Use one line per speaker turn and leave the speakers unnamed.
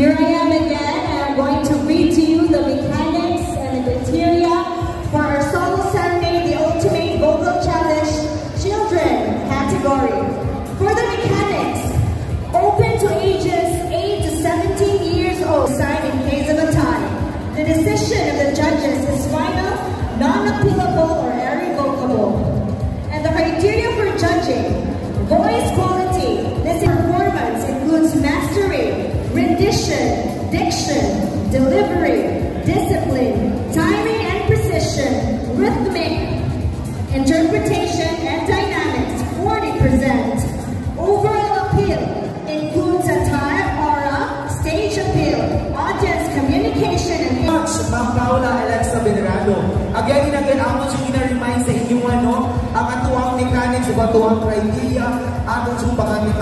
Here I am again, and I'm going to read to you the mechanics and the criteria for our solo serenade, the Ultimate Vocal Challenge Children category. For the mechanics, open to ages 8 to 17 years old, sign in case of a tie. The decision of the judges is final, non-appealable, or irrevocable. And the criteria for judging: voice quality. This performance includes mastering, rendition, diction, delivery, discipline, timing and precision, rhythmic, interpretation and dynamics, 40%. Overall appeal includes attire, aura, stage appeal, audience communication, and
Ma'am Paula Alexa Venerado. Again and again, ako yung ina-remind sa inyo ang atuang mechanics, atuang criteria, atong sumpangan ni